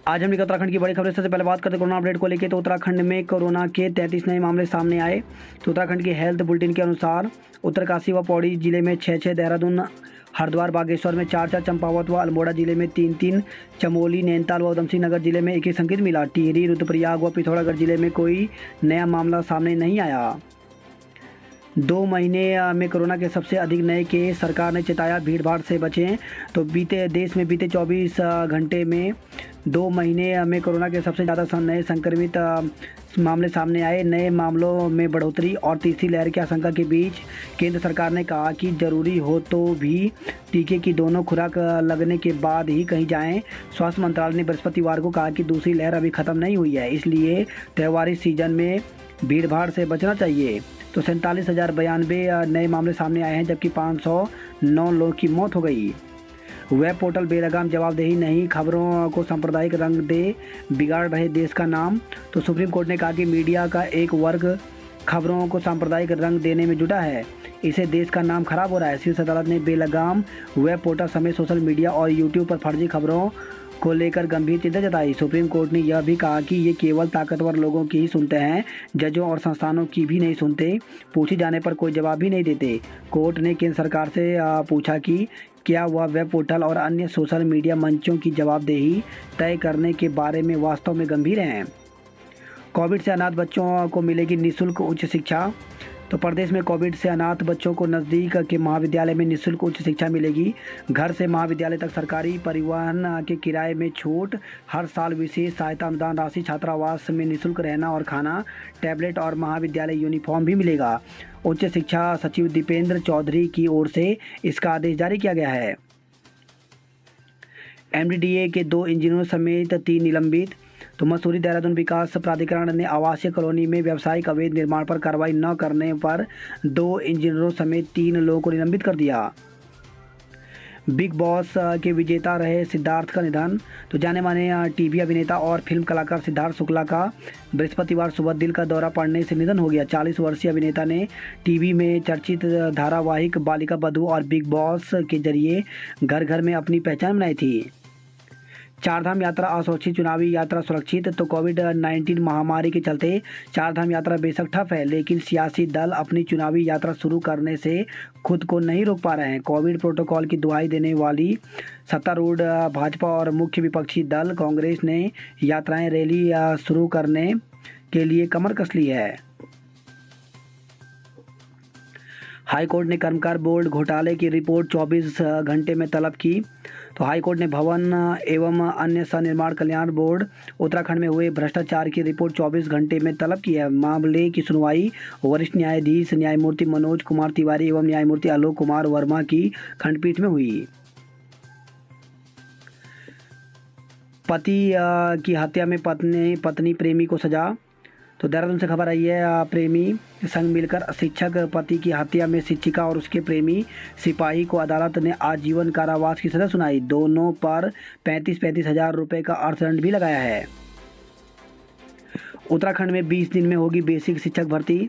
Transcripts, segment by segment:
आज हम उत्तराखंड की बड़ी खबर। सबसे पहले बात करते हैं कोरोना अपडेट को लेकर। तो उत्तराखंड में कोरोना के 33 नए मामले सामने आए। तो उत्तराखंड के हेल्थ बुलेटिन के अनुसार उत्तरकाशी व पौड़ी जिले में 6, देहरादून, हरिद्वार, बागेश्वर में 4, चंपावत व अल्मोड़ा जिले में 3, चमोली, नैनीताल व उधमसिंह नगर जिले में 1 संकेत मिला। टिहरी, रुद्रप्रयाग व पिथौरागढ़ जिले में कोई नया मामला सामने नहीं आया। 2 महीने में कोरोना के सबसे अधिक नए केस। सरकार ने चेताया भीड़भाड़ से बचें। तो देश में बीते 24 घंटे में 2 महीने में कोरोना के सबसे ज़्यादा नए संक्रमित मामले सामने आए। नए मामलों में बढ़ोतरी और तीसरी लहर की आशंका के बीच केंद्र सरकार ने कहा कि जरूरी हो तो भी टीके की दोनों खुराक लगने के बाद ही कहीं जाएं। स्वास्थ्य मंत्रालय ने बृहस्पतिवार को कहा कि दूसरी लहर अभी ख़त्म नहीं हुई है, इसलिए त्योहारी सीजन में भीड़भाड़ से बचना चाहिए। तो 47,092 नए मामले सामने आए हैं, जबकि 509 लोगों की मौत हो गई। वेब पोर्टल बेलगाम जवाबदेही नहीं, खबरों को सांप्रदायिक रंग दे बिगाड़ रहे देश का नाम। तो सुप्रीम कोर्ट ने कहा कि मीडिया का एक वर्ग खबरों को सांप्रदायिक रंग देने में जुटा है, इससे देश का नाम खराब हो रहा है। शीर्ष अदालत ने बेलगाम वेब पोर्टल समेत सोशल मीडिया और यूट्यूब पर फर्जी खबरों को लेकर गंभीर चिंता जताई। सुप्रीम कोर्ट ने यह भी कहा कि ये केवल ताकतवर लोगों की ही सुनते हैं, जजों और संस्थानों की भी नहीं सुनते। पूछे जाने पर कोई जवाब भी नहीं देते। कोर्ट ने केंद्र सरकार से पूछा कि क्या वह वेब पोर्टल और अन्य सोशल मीडिया मंचों की जवाबदेही तय करने के बारे में वास्तव में गंभीर हैं। कोविड से अनाथ बच्चों को मिलेगी निःशुल्क उच्च शिक्षा। तो प्रदेश में कोविड से अनाथ बच्चों को नज़दीक के महाविद्यालय में निःशुल्क उच्च शिक्षा मिलेगी। घर से महाविद्यालय तक सरकारी परिवहन के किराए में छूट, हर साल विशेष सहायता अनुदान राशि, छात्रावास में निःशुल्क रहना और खाना, टैबलेट और महाविद्यालय यूनिफॉर्म भी मिलेगा। उच्च शिक्षा सचिव दीपेंद्र चौधरी की ओर से इसका आदेश जारी किया गया है। एमडीडीए के 2 इंजीनियरों समेत 3 निलंबित। तो मसूरी देहरादून विकास प्राधिकरण ने आवासीय कॉलोनी में व्यावसायिक अवैध निर्माण पर कार्रवाई न करने पर 2 इंजीनियरों समेत 3 लोगों को निलंबित कर दिया। बिग बॉस के विजेता रहे सिद्धार्थ का निधन। तो जाने माने टीवी अभिनेता और फिल्म कलाकार सिद्धार्थ शुक्ला का बृहस्पतिवार सुबह दिल का दौरा पड़ने से निधन हो गया। 40 वर्षीय अभिनेता ने टीवी में चर्चित धारावाहिक बालिका बधू और बिग बॉस के जरिए घर घर में अपनी पहचान बनाई थी। चारधाम यात्रा असुरक्षित, चुनावी यात्रा सुरक्षित। तो कोविड-19 महामारी के चलते चारधाम यात्रा बेशक ठप है, लेकिन सियासी दल अपनी चुनावी यात्रा शुरू करने से खुद को नहीं रोक पा रहे हैं। कोविड प्रोटोकॉल की दुहाई देने वाली सत्तारूढ़ भाजपा और मुख्य विपक्षी दल कांग्रेस ने यात्राएं, रैली शुरू करने के लिए कमर कस ली है। हाईकोर्ट ने कर्मकार बोर्ड घोटाले की रिपोर्ट 24 घंटे में तलब की। तो हाईकोर्ट ने भवन एवं अन्य सनिर्माण कल्याण बोर्ड उत्तराखंड में हुए भ्रष्टाचार की रिपोर्ट 24 घंटे में तलब की है। मामले की सुनवाई वरिष्ठ न्यायाधीश न्यायमूर्ति मनोज कुमार तिवारी एवं न्यायमूर्ति आलोक कुमार वर्मा की खंडपीठ में हुई। पति की हत्या में पत्नी प्रेमी को सजा। तो देहरादून से खबर आई है, प्रेमी संग मिलकर शिक्षक पति की हत्या में शिक्षिका और उसके प्रेमी सिपाही को अदालत ने आजीवन कारावास की सजा सुनाई। दोनों पर 35-35 हज़ार रुपये का अर्थदंड भी लगाया है। उत्तराखंड में 20 दिन में होगी बेसिक शिक्षक भर्ती।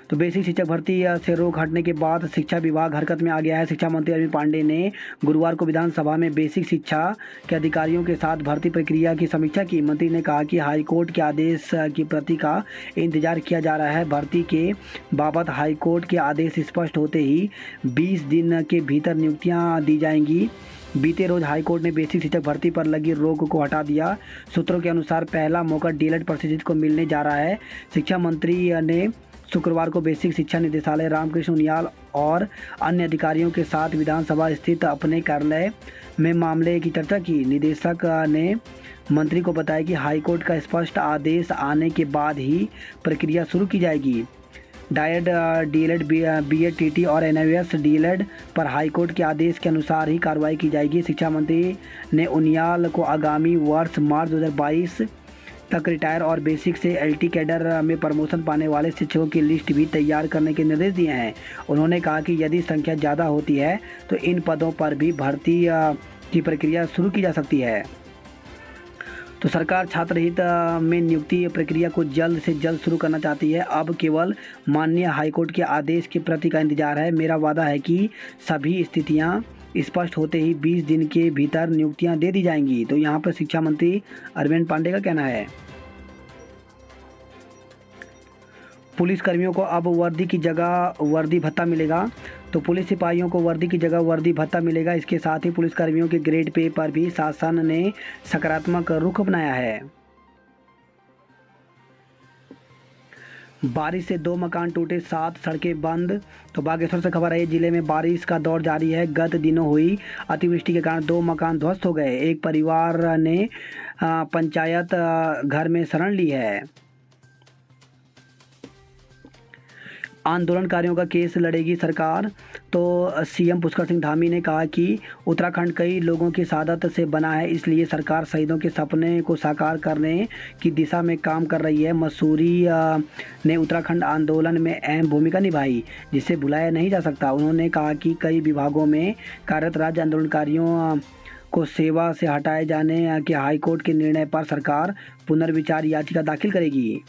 तो बेसिक शिक्षक भर्ती से रोक हटने के बाद शिक्षा विभाग हरकत में आ गया है। शिक्षा मंत्री अरविंद पांडेय ने गुरुवार को विधानसभा में बेसिक शिक्षा के अधिकारियों के साथ भर्ती प्रक्रिया की समीक्षा की। मंत्री ने कहा कि हाईकोर्ट के आदेश की प्रति का इंतजार किया जा रहा है। भर्ती के बाबत हाईकोर्ट के आदेश स्पष्ट होते ही 20 दिन के भीतर नियुक्तियाँ दी जाएंगी। बीते रोज हाईकोर्ट ने बेसिक शिक्षक भर्ती पर लगी रोक को हटा दिया। सूत्रों के अनुसार पहला मौका डीएलएड प्रशिक्षित को मिलने जा रहा है। शिक्षा मंत्री ने शुक्रवार को बेसिक शिक्षा निदेशालय रामकृष्ण उनियाल और अन्य अधिकारियों के साथ विधानसभा स्थित अपने कार्यालय में मामले की चर्चा की। निदेशक ने मंत्री को बताया कि हाईकोर्ट का स्पष्ट आदेश आने के बाद ही प्रक्रिया शुरू की जाएगी। डायड, डीएलएड, बीएड, टीटी और एनएवीएस डीएलएड पर हाईकोर्ट के आदेश के अनुसार ही कार्रवाई की जाएगी। शिक्षा मंत्री ने उनियाल को आगामी वर्ष मार्च 2022 तक रिटायर और बेसिक से एलटी कैडर में प्रमोशन पाने वाले शिक्षकों की लिस्ट भी तैयार करने के निर्देश दिए हैं। उन्होंने कहा कि यदि संख्या ज़्यादा होती है तो इन पदों पर भी भर्ती की प्रक्रिया शुरू की जा सकती है। तो सरकार छात्र हित में नियुक्ति प्रक्रिया को जल्द से जल्द शुरू करना चाहती है। अब केवल माननीय हाईकोर्ट के आदेश की प्रति का इंतजार है। मेरा वादा है कि सभी स्थितियां स्पष्ट होते ही 20 दिन के भीतर नियुक्तियां दे दी जाएंगी। तो यहाँ पर शिक्षा मंत्री अरविंद पांडे का कहना है। पुलिस कर्मियों को अब वर्दी की जगह वर्दी भत्ता मिलेगा। तो पुलिस सिपाहियों को वर्दी की जगह वर्दी भत्ता मिलेगा। इसके साथ ही पुलिस कर्मियों के ग्रेड पे पर भी शासन ने सकारात्मक रुख अपनाया है। बारिश से 2 मकान टूटे, 7 सड़कें बंद। तो बागेश्वर से खबर है, जिले में बारिश का दौर जारी है। गत दिनों हुई अतिवृष्टि के कारण 2 मकान ध्वस्त हो गए। एक परिवार ने पंचायत घर में शरण ली है। आंदोलनकारियों का केस लड़ेगी सरकार। तो सीएम पुष्कर सिंह धामी ने कहा कि उत्तराखंड कई लोगों की शहादत से बना है, इसलिए सरकार शहीदों के सपने को साकार करने की दिशा में काम कर रही है। मसूरी ने उत्तराखंड आंदोलन में अहम भूमिका निभाई, जिसे भुलाया नहीं जा सकता। उन्होंने कहा कि कई विभागों में कार्यरत राज्य आंदोलनकारियों को सेवा से हटाए जाने के हाईकोर्ट के निर्णय पर सरकार पुनर्विचार याचिका दाखिल करेगी।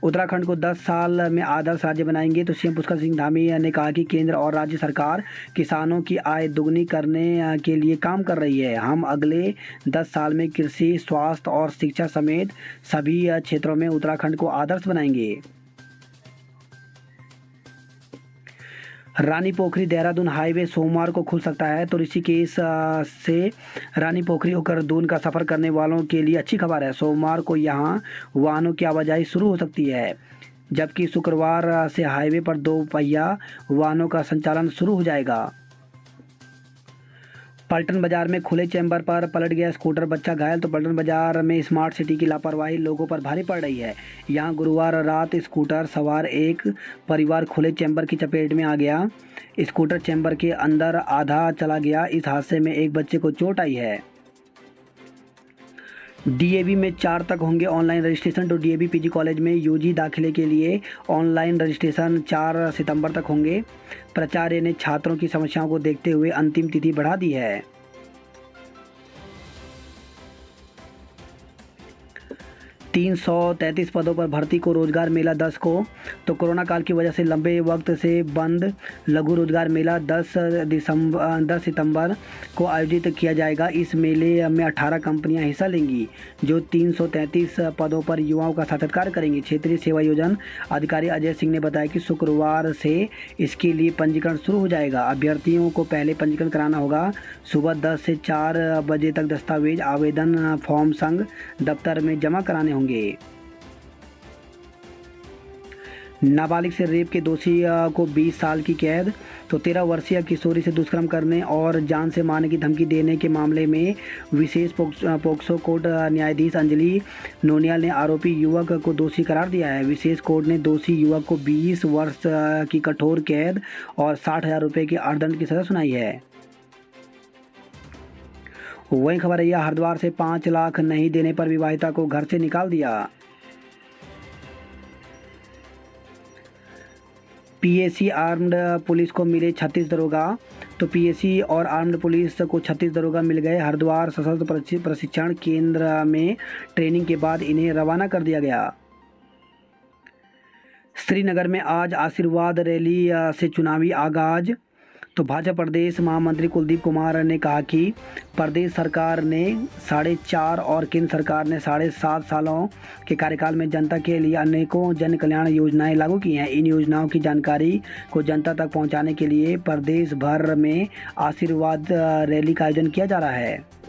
उत्तराखंड को 10 साल में आदर्श राज्य बनाएंगे। तो सीएम पुष्कर सिंह धामी ने कहा कि केंद्र और राज्य सरकार किसानों की आय दोगुनी करने के लिए काम कर रही है। हम अगले 10 साल में कृषि, स्वास्थ्य और शिक्षा समेत सभी क्षेत्रों में उत्तराखंड को आदर्श बनाएंगे। रानी पोखरी देहरादून हाईवे सोमवार को खुल सकता है। तो ऋषिकेश से रानी पोखरी होकर दून का सफ़र करने वालों के लिए अच्छी खबर है। सोमवार को यहां वाहनों की आवाजाही शुरू हो सकती है, जबकि शुक्रवार से हाईवे पर 2 पहिया वाहनों का संचालन शुरू हो जाएगा। पलटन बाजार में खुले चैम्बर पर पलट गया स्कूटर, बच्चा घायल। तो पलटन बाजार में स्मार्ट सिटी की लापरवाही लोगों पर भारी पड़ रही है। यहां गुरुवार रात स्कूटर सवार एक परिवार खुले चैम्बर की चपेट में आ गया। स्कूटर चैम्बर के अंदर आधा चला गया। इस हादसे में एक बच्चे को चोट आई है। डीएवी में 4 तक होंगे ऑनलाइन रजिस्ट्रेशन। तो डीएवी पीजी कॉलेज में यूजी दाखिले के लिए ऑनलाइन रजिस्ट्रेशन 4 सितंबर तक होंगे। प्राचार्य ने छात्रों की समस्याओं को देखते हुए अंतिम तिथि बढ़ा दी है। 333 पदों पर भर्ती को रोजगार मेला 10 को। तो कोरोना काल की वजह से लंबे वक्त से बंद लघु रोजगार मेला 10 सितंबर को आयोजित किया जाएगा। इस मेले में 18 कंपनियां हिस्सा लेंगी, जो 333 पदों पर युवाओं का साक्षात्कार करेंगी। क्षेत्रीय सेवा योजना अधिकारी अजय सिंह ने बताया कि शुक्रवार से इसके लिए पंजीकरण शुरू हो जाएगा। अभ्यर्थियों को पहले पंजीकरण कराना होगा। सुबह 10 से 4 बजे तक दस्तावेज, आवेदन फॉर्म संघ दफ्तर में जमा कराने होंगे। नाबालिग से रेप के दोषी को 20 साल की कैद। तो 13 वर्षीय किशोरी से दुष्कर्म करने और जान से मारने की धमकी देने के मामले में विशेष पोक्सो कोर्ट न्यायाधीश अंजलि नोनियाल ने आरोपी युवक को दोषी करार दिया है। विशेष कोर्ट ने दोषी युवक को 20 वर्ष की कठोर कैद और 60,000 रुपये के अर्थदंड की सजा सुनाई है। वही खबर है, हरिद्वार से 5 लाख नहीं देने पर विवाहिता को घर से निकाल दिया। पीएसी आर्म्ड पुलिस को मिले 36 दरोगा। तो पीएसी और आर्म्ड पुलिस को 36 दरोगा मिल गए। हरिद्वार सशस्त्र प्रशिक्षण केंद्र में ट्रेनिंग के बाद इन्हें रवाना कर दिया गया। श्रीनगर में आज आशीर्वाद रैली से चुनावी आगाज। तो भाजपा प्रदेश महामंत्री कुलदीप कुमार ने कहा कि प्रदेश सरकार ने 4.5 और केंद्र सरकार ने 7.5 सालों के कार्यकाल में जनता के लिए अनेकों जन कल्याण योजनाएं लागू की हैं। इन योजनाओं की जानकारी को जनता तक पहुंचाने के लिए प्रदेश भर में आशीर्वाद रैली का आयोजन किया जा रहा है।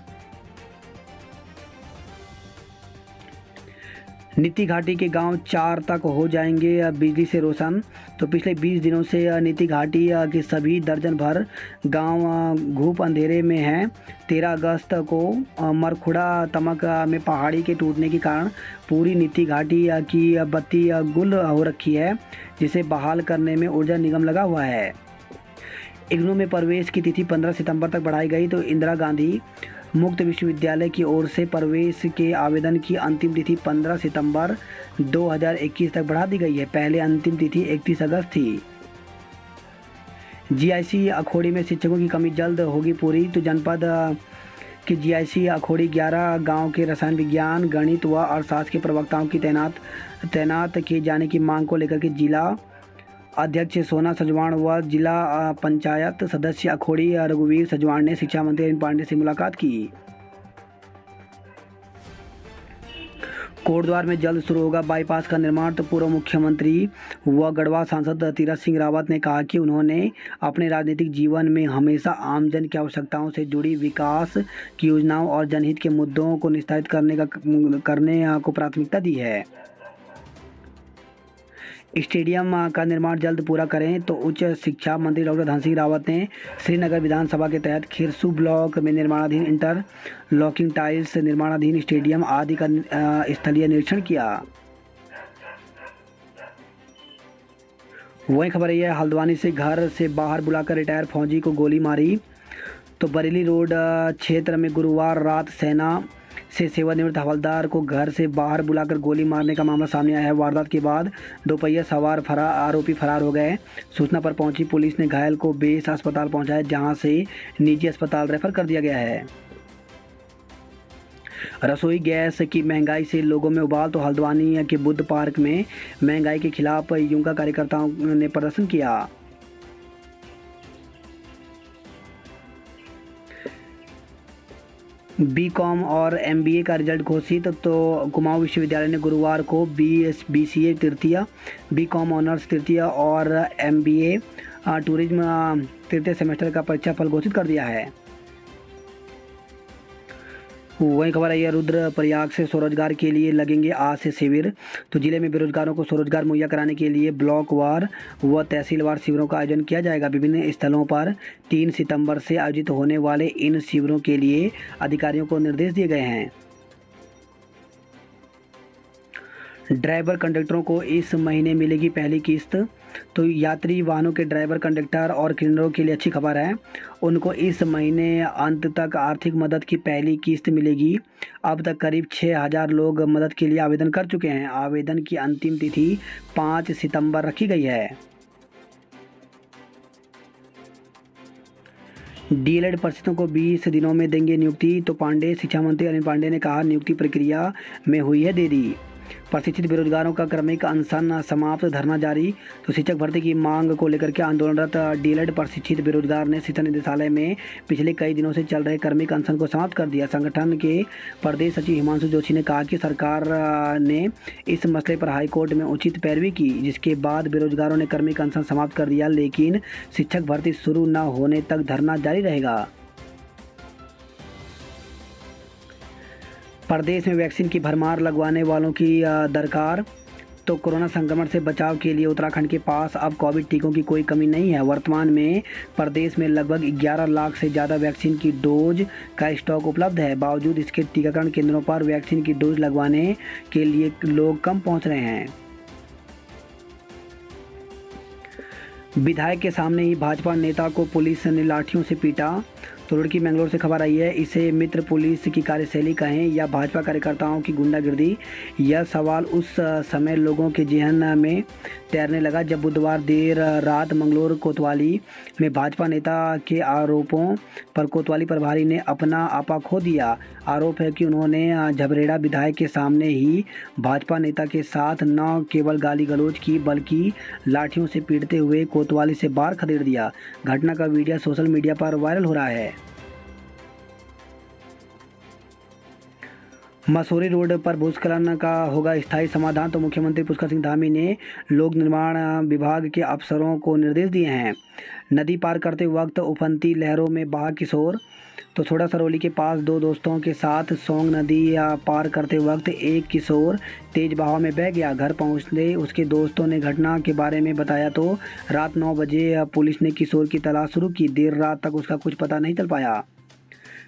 नीति घाटी के गांव 4 तक हो जाएंगे बिजली से रोशन। तो पिछले 20 दिनों से नीति घाटी के सभी दर्जन भर गांव घूप अंधेरे में हैं। 13 अगस्त को मरखुड़ा तमक में पहाड़ी के टूटने के कारण पूरी नीति घाटी की बत्ती गुल हो रखी है, जिसे बहाल करने में ऊर्जा निगम लगा हुआ है। इग्नू में प्रवेश की तिथि 15 सितंबर तक बढ़ाई गई। तो इंदिरा गांधी मुक्त विश्वविद्यालय की ओर से प्रवेश के आवेदन की अंतिम तिथि 15 सितंबर 2021 तक बढ़ा दी गई है। पहले अंतिम तिथि 31 अगस्त थी। जीआईसी अखोड़ी में शिक्षकों की कमी जल्द होगी पूरी। तो जनपद के जीआईसी अखोड़ी 11 गांव के रसायन विज्ञान, गणित व अर्थशास्त्र के प्रवक्ताओं की तैनात किए जाने की मांग को लेकर के जिला अध्यक्ष सोना सजवाण व जिला पंचायत सदस्य अखोड़ी रघुवीर सजवाण ने शिक्षा मंत्री अनिल पांडे से मुलाकात की। कोटद्वार में जल्द शुरू होगा बाईपास का निर्माण। तो पूर्व मुख्यमंत्री व गढ़वा सांसद तीरथ सिंह रावत ने कहा कि उन्होंने अपने राजनीतिक जीवन में हमेशा आमजन की आवश्यकताओं से जुड़ी विकास की योजनाओं और जनहित के मुद्दों को निस्तारित करने को प्राथमिकता दी है। स्टेडियम का निर्माण जल्द पूरा करें। तो उच्च शिक्षा मंत्री डॉक्टर धन सिंह रावत ने श्रीनगर विधानसभा के तहत खिरसू ब्लॉक में निर्माणाधीन इंटरलॉकिंग टाइल्स निर्माणाधीन स्टेडियम आदि का स्थलीय निरीक्षण किया। वही खबर है हल्द्वानी से घर से बाहर बुलाकर रिटायर फौजी को गोली मारी। तो बरेली रोड क्षेत्र में गुरुवार रात सेना से सेवानिवृत्त हवलदार को घर से बाहर बुलाकर गोली मारने का मामला सामने आया है। वारदात के बाद दोपहिया सवार आरोपी फरार हो गए। सूचना पर पहुंची पुलिस ने घायल को बेस अस्पताल पहुंचाया, जहां से निजी अस्पताल रेफर कर दिया गया है। रसोई गैस की महंगाई से लोगों में उबाल। तो हल्द्वानी के बुद्ध पार्क में महंगाई के खिलाफ युवा कार्यकर्ताओं ने प्रदर्शन किया। बीकॉम और एमबीए का रिजल्ट घोषित। तो कुमाऊं विश्वविद्यालय ने गुरुवार को बीसीए तृतीय, बीकॉम ऑनर्स तृतीय और एमबीए टूरिज्म तृतीय सेमेस्टर का परीक्षा फल घोषित कर दिया है। वही खबर है रुद्रप्रयाग से स्वरोजगार के लिए लगेंगे आज से शिविर। तो जिले में बेरोजगारों को स्वरोजगार मुहैया कराने के लिए ब्लॉकवार व तहसीलवार शिविरों का आयोजन किया जाएगा। विभिन्न स्थलों पर 3 सितंबर से आयोजित होने वाले इन शिविरों के लिए अधिकारियों को निर्देश दिए गए हैं। ड्राइवर कंडक्टरों को इस महीने मिलेगी पहली किस्त। तो यात्री वाहनों के ड्राइवर कंडक्टर और क्लीनरों के लिए अच्छी खबर है, उनको इस महीने अंत तक आर्थिक मदद की पहली किस्त मिलेगी। अब तक करीब 6000 लोग मदद के लिए आवेदन कर चुके हैं। आवेदन की अंतिम तिथि 5 सितंबर रखी गई है। डीएलएड परिषदों को 20 दिनों में देंगे नियुक्ति। तो शिक्षा मंत्री अनिल पांडे ने कहा नियुक्ति प्रक्रिया में हुई है देरी। प्रशिक्षित बेरोजगारों का क्रमिक अनशन समाप्त, धरना जारी। तो शिक्षक भर्ती की मांग को लेकर के आंदोलनरत डीएलएड प्रशिक्षित बेरोजगार ने शिक्षा निदेशालय में पिछले कई दिनों से चल रहे क्रमिक अनशन को समाप्त कर दिया। संगठन के प्रदेश सचिव हिमांशु जोशी ने कहा कि सरकार ने इस मसले पर हाईकोर्ट में उचित पैरवी की, जिसके बाद बेरोजगारों ने क्रमिक अनशन समाप्त कर दिया, लेकिन शिक्षक भर्ती शुरू न होने तक धरना जारी रहेगा। प्रदेश में वैक्सीन की भरमार लगवाने वालों की दरकार। तो कोरोना संक्रमण से बचाव के लिए उत्तराखंड के पास अब कोविड टीकों की कोई कमी नहीं है। वर्तमान में प्रदेश में लगभग 11 लाख से ज़्यादा वैक्सीन की डोज का स्टॉक उपलब्ध है। बावजूद इसके टीकाकरण केंद्रों पर वैक्सीन की डोज लगवाने के लिए लोग कम पहुंच रहे हैं। विधायक के सामने ही भाजपा नेता को पुलिस ने लाठियों से पीटा। तो रुड़की मैंगलोर से खबर आई है, इसे मित्र पुलिस की कार्यशैली कहें या भाजपा कार्यकर्ताओं की गुंडागिर्दी, यह सवाल उस समय लोगों के जहन में तैरने लगा जब बुधवार देर रात मंगलोर कोतवाली में भाजपा नेता के आरोपों पर कोतवाली प्रभारी ने अपना आपा खो दिया। आरोप है कि उन्होंने झबरेड़ा विधायक के सामने ही भाजपा नेता के साथ न केवल गाली गलौज की बल्कि लाठियों से पीटते हुए कोतवाली से बाहर खदेड़ दिया। घटना का वीडियो सोशल मीडिया पर वायरल हो रहा है। मसूरी रोड पर भूस्खलन का होगा स्थायी समाधान। तो मुख्यमंत्री पुष्कर सिंह धामी ने लोक निर्माण विभाग के अफसरों को निर्देश दिए हैं। नदी पार करते वक्त उफनती लहरों में बहा किशोर। तो छोड़ा सरौली के पास 2 दोस्तों के साथ सोंग नदी पार करते वक्त एक किशोर तेज बहाव में बह गया। घर पहुंचते उसके दोस्तों ने घटना के बारे में बताया तो रात 9 बजे पुलिस ने किशोर की तलाश शुरू की। देर रात तक उसका कुछ पता नहीं चल पाया।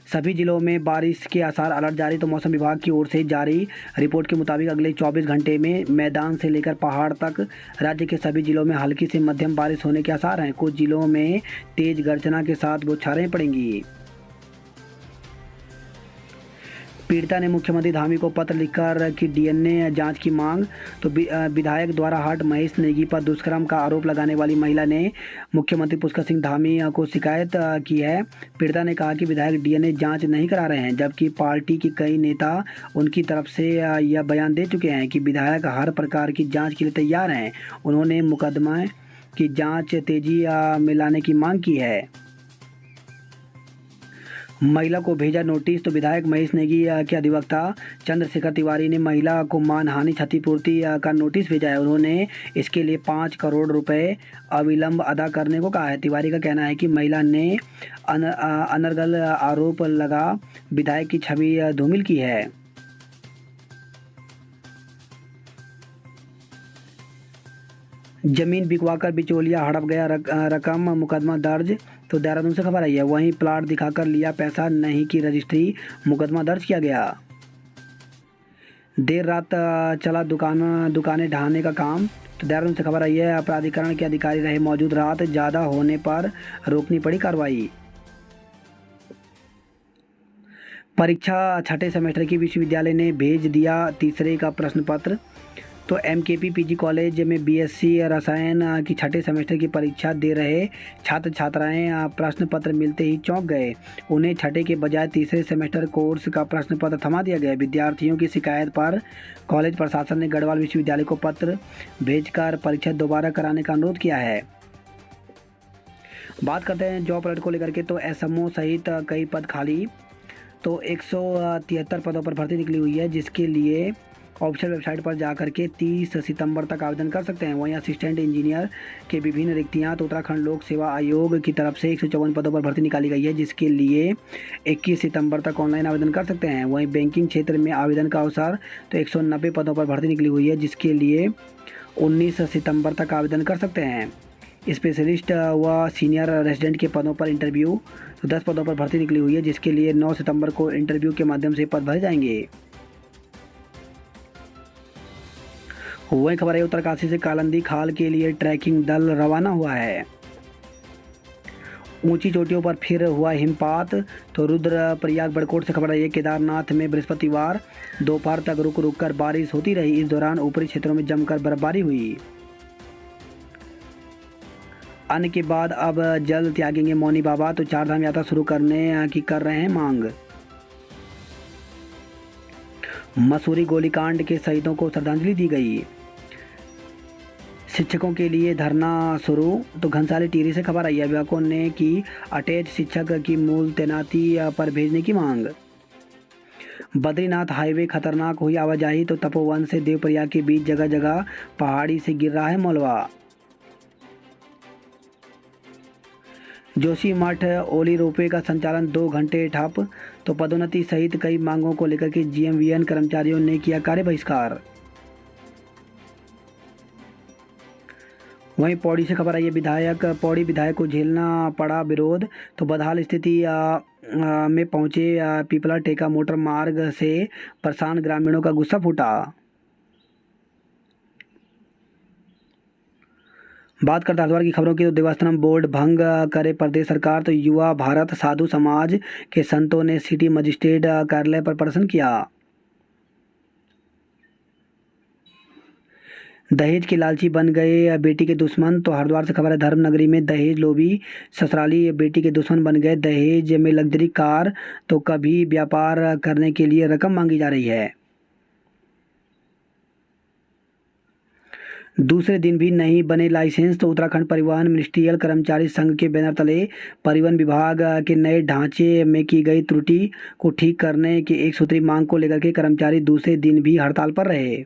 सभी जिलों में बारिश के आसार, अलर्ट जारी। तो मौसम विभाग की ओर से जारी रिपोर्ट के मुताबिक अगले 24 घंटे में मैदान से लेकर पहाड़ तक राज्य के सभी जिलों में हल्की से मध्यम बारिश होने के आसार हैं। कुछ जिलों में तेज गर्जना के साथ बौछारें पड़ेंगी। पीड़िता ने मुख्यमंत्री धामी को पत्र लिखकर की डीएनए जांच की मांग। तो विधायक द्वारा हाट महेश नेगी पर दुष्कर्म का आरोप लगाने वाली महिला ने मुख्यमंत्री पुष्कर सिंह धामी को शिकायत की है। पीड़िता ने कहा कि विधायक डीएनए जांच नहीं करा रहे हैं, जबकि पार्टी के कई नेता उनकी तरफ से यह बयान दे चुके हैं कि विधायक हर प्रकार की जाँच के लिए तैयार हैं। उन्होंने की जांच तेजी में लाने की मांग की है। महिला को भेजा नोटिस, तो विधायक महेश नेगी के अधिवक्ता चंद्रशेखर तिवारी ने महिला को मानहानि क्षतिपूर्ति का नोटिस भेजा है। उन्होंने इसके लिए 5 करोड़ रुपए अविलंब अदा करने को कहा है। तिवारी का कहना है कि महिला ने अनर्गल आरोप लगा विधायक की छवि धूमिल की है। जमीन बिकवाकर बिचौलिया हड़प गया रकम, मुकदमा दर्ज, तो देहरादून से खबर आई है। वहीं प्लाट दिखाकर लिया पैसा नहीं की रजिस्ट्री, मुकदमा दर्ज किया गया। देर रात चला दुकानें ढहाने का काम, तो देहरादून से खबर आई है। प्राधिकरण के अधिकारी रहे मौजूद, रात ज़्यादा होने पर रोकनी पड़ी कार्रवाई। परीक्षा छठे सेमेस्टर की विश्वविद्यालय ने भेज दिया तीसरे का प्रश्न पत्र, तो एमकेपी पीजी कॉलेज में बीएससी रसायन की छठे सेमेस्टर की परीक्षा दे रहे छात्र छात्राएं प्रश्न पत्र मिलते ही चौंक गए। उन्हें छठे के बजाय तीसरे सेमेस्टर कोर्स का प्रश्न पत्र थमा दिया गया। विद्यार्थियों की शिकायत पर कॉलेज प्रशासन ने गढ़वाल विश्वविद्यालय को पत्र भेजकर परीक्षा दोबारा कराने का अनुरोध किया है। बात करते हैं जॉब अलर्ट को लेकर के, तो एसएमओ सहित कई पद खाली, तो 173 पदों पर भर्ती निकली हुई है, जिसके लिए ऑफिशियल वेबसाइट पर जाकर के 30 सितंबर तक आवेदन कर सकते हैं। वहीं असिस्टेंट इंजीनियर के विभिन्न रिक्तियां, तो उत्तराखंड लोक सेवा आयोग की तरफ से 154 पदों पर भर्ती निकाली गई है, जिसके लिए 21 सितंबर तक ऑनलाइन आवेदन कर सकते हैं। वहीं बैंकिंग क्षेत्र में आवेदन का अवसर, तो 190 पदों पर भर्ती निकली हुई है, जिसके लिए 19 सितंबर तक आवेदन कर सकते हैं। स्पेशलिस्ट व सीनियर रेजिडेंट के पदों पर इंटरव्यू, तो 10 पदों पर भर्ती निकली हुई है, जिसके लिए 9 सितंबर को इंटरव्यू के माध्यम से पद भरे जाएंगे। वही खबर है, उत्तरकाशी से कालंदी खाल के लिए ट्रैकिंग दल रवाना हुआ है। ऊंची चोटियों पर फिर हुआ हिमपात, तो रुद्रप्रयाग बड़कोट से खबर है। केदारनाथ में बृहस्पतिवार दोपहर तक रुक रुक कर बारिश होती रही। इस दौरान ऊपरी क्षेत्रों में जमकर बर्फबारी हुई। अन्न के बाद अब जल त्यागेंगे मौनी बाबा, तो चारधाम यात्रा शुरू करने की कर रहे हैं मांग। मसूरी गोलीकांड के शहीदों को श्रद्धांजलि दी गई। शिक्षकों के लिए धरना शुरू, तो घनसाली टिहरी से खबर आई है। अभिभावकों ने की अटैच शिक्षक की मूल तैनाती पर भेजने की मांग। बद्रीनाथ हाईवे खतरनाक हुई आवाजाही, तो तपोवन से देवप्रयाग के बीच जगह जगह पहाड़ी से गिर रहा है मलबा। जोशी मठ ओली रोपवे का संचालन 2 घंटे ठप, तो पदोन्नति सहित कई मांगों को लेकर के जीएमवीएन कर्मचारियों ने किया कार्य बहिष्कार। वहीं पौड़ी से खबर आई है। पौड़ी विधायक को झेलना पड़ा विरोध, तो बदहाल स्थिति में पहुंचे पीपला टेका मोटर मार्ग से परेशान ग्रामीणों का गुस्सा फूटा। बात करते हरिद्वार की खबरों की, तो देवस्थानम बोर्ड भंग करे प्रदेश सरकार, तो युवा भारत साधु समाज के संतों ने सिटी मजिस्ट्रेट कार्यालय पर प्रदर्शन किया। दहेज के लालची बन गए बेटी के दुश्मन, तो हरिद्वार से खबर है। धर्म नगरी में दहेज लोभी ससुराली बेटी के दुश्मन बन गए। दहेज में लग्जरी कार, तो कभी व्यापार करने के लिए रकम मांगी जा रही है। दूसरे दिन भी नहीं बने लाइसेंस, तो उत्तराखंड परिवहन मिनिस्ट्रियल कर्मचारी संघ के बैनर तले परिवहन विभाग के नए ढांचे में की गई त्रुटि को ठीक करने की एक सूत्री मांग को लेकर के कर्मचारी दूसरे दिन भी हड़ताल पर रहे।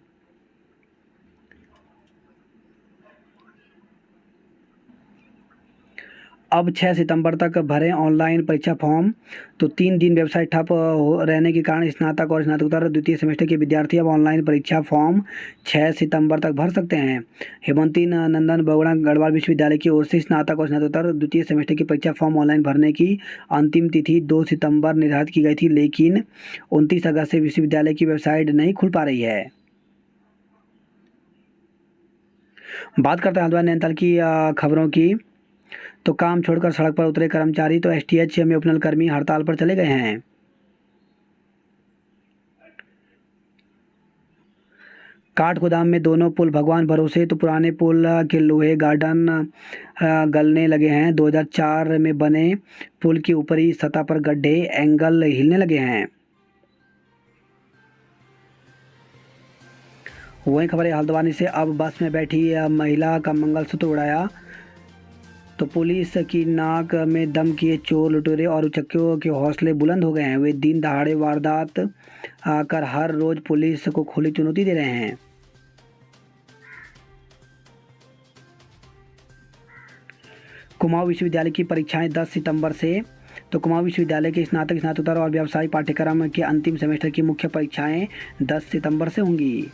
अब 6 सितंबर तक भरें ऑनलाइन परीक्षा फॉर्म, तो 3 दिन वेबसाइट ठप रहने के कारण स्नातक और स्नातकोत्तर द्वितीय सेमेस्टर के विद्यार्थी अब ऑनलाइन परीक्षा फॉर्म 6 सितंबर तक भर सकते हैं। हेमंती नंदन बगुड़ा गढ़वाल विश्वविद्यालय की ओर से स्नातक और स्नातकोत्तर द्वितीय सेमेस्टर की परीक्षा फॉर्म ऑनलाइन भरने की अंतिम तिथि 2 सितंबर निर्धारित की गई थी, लेकिन 29 अगस्त से विश्वविद्यालय की वेबसाइट नहीं खुल पा रही है। बात करते हैं हल्द्वानी नैनीताल की खबरों की, तो काम छोड़कर सड़क पर उतरे कर्मचारी, तो एसटीएच में उपनल कर्मी हड़ताल पर चले गए हैं। काठ गोदाम में दोनों पुल भगवान भरोसे, तो पुराने पुल के लोहे गार्डन गलने लगे हैं। 2004 में बने पुल की ऊपरी सतह पर गड्ढे एंगल हिलने लगे हैं। वहीं खबर है हल्द्वानी से, अब बस में बैठी महिला का मंगलसूत्र उड़ाया, तो पुलिस की नाक में दम किए चोर लुटेरे और उचक्कियों के हौसले बुलंद हो गए हैं। वे दिन दहाड़े वारदात कर हर रोज पुलिस को खुली चुनौती दे रहे हैं। कुमाऊं विश्वविद्यालय की परीक्षाएं 10 सितंबर से। तो कुमाऊं विश्वविद्यालय के स्नातक, स्नातकोत्तर और व्यावसायिक पाठ्यक्रम के अंतिम सेमेस्टर की मुख्य परीक्षाएं 10 सितंबर से होंगी।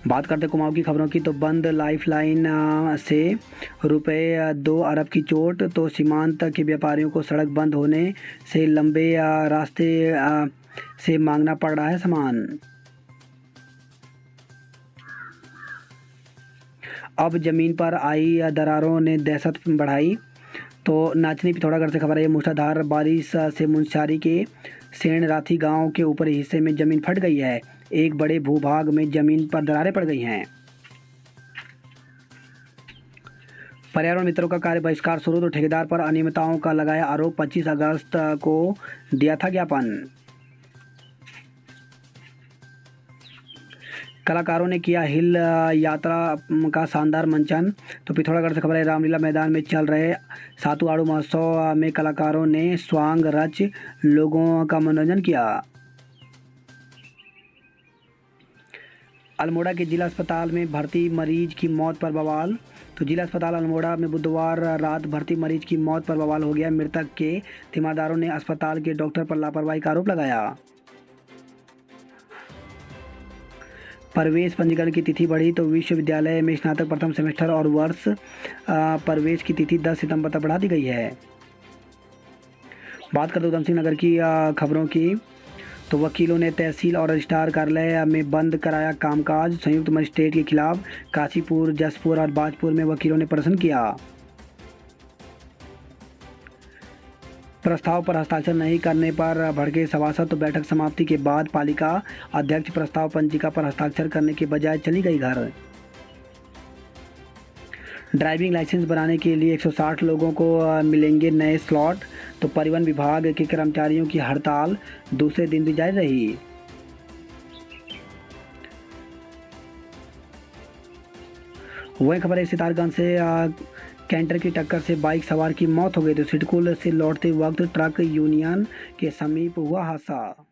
बात करते कुमाऊं की खबरों की, तो बंद लाइफलाइन से ₹2 अरब की चोट। तो सीमांत के व्यापारियों को सड़क बंद होने से लंबे रास्ते से मांगना पड़ रहा है सामान। अब ज़मीन पर आई दरारों ने दहशत बढ़ाई। तो नाचनी पिथौरागढ़ से खबर है, मूसलाधार बारिश से मुंशियारी के सेण राथी गांव के ऊपरी हिस्से में ज़मीन फट गई है। एक बड़े भूभाग में ज़मीन पर दरारें पड़ गई हैं। पर्यावरण मित्रों का कार्य बहिष्कार शुरू। तो ठेकेदार पर अनियमितताओं का लगाया आरोप। 25 अगस्त को दिया था ज्ञापन। कलाकारों ने किया हिल यात्रा का शानदार मंचन। तो पिथौरागढ़ से खबर है, रामलीला मैदान में चल रहे सातु आड़ू महोत्सव में कलाकारों ने स्वांग रच लोगों का मनोरंजन किया। अल्मोड़ा के जिला अस्पताल में भर्ती मरीज की मौत पर बवाल। तो जिला अस्पताल अल्मोड़ा में बुधवार रात भर्ती मरीज की मौत पर बवाल हो गया। मृतक के तीमारदारों ने अस्पताल के डॉक्टर पर लापरवाही का आरोप लगाया। प्रवेश पंजीकरण की तिथि बढ़ी। तो विश्वविद्यालय में स्नातक प्रथम सेमेस्टर और वर्ष प्रवेश की तिथि 10 सितंबर तक बढ़ा दी गई है। बात करते उधम सिंह नगर की खबरों की, तो वकीलों ने तहसील और रजिस्ट्रार कार्यालय में बंद कराया कामकाज। संयुक्त मजिस्ट्रेट के खिलाफ काशीपुर, जसपुर और बाजपुर में वकीलों ने प्रदर्शन किया। प्रस्ताव पर हस्ताक्षर नहीं करने पर भड़के सभासद। तो बैठक समाप्ति के बाद पालिका अध्यक्ष प्रस्ताव पंजिका पर हस्ताक्षर करने के बजाय चली गई घर। ड्राइविंग लाइसेंस बनाने के लिए 160 लोगों को मिलेंगे नए स्लॉट। तो परिवहन विभाग के कर्मचारियों की हड़ताल दूसरे दिन भी जारी रही। वही खबर है, सितारगंज से कैंटर की टक्कर से बाइक सवार की मौत हो गई। तो सिडकुल से लौटते वक्त ट्रक यूनियन के समीप हुआ हादसा।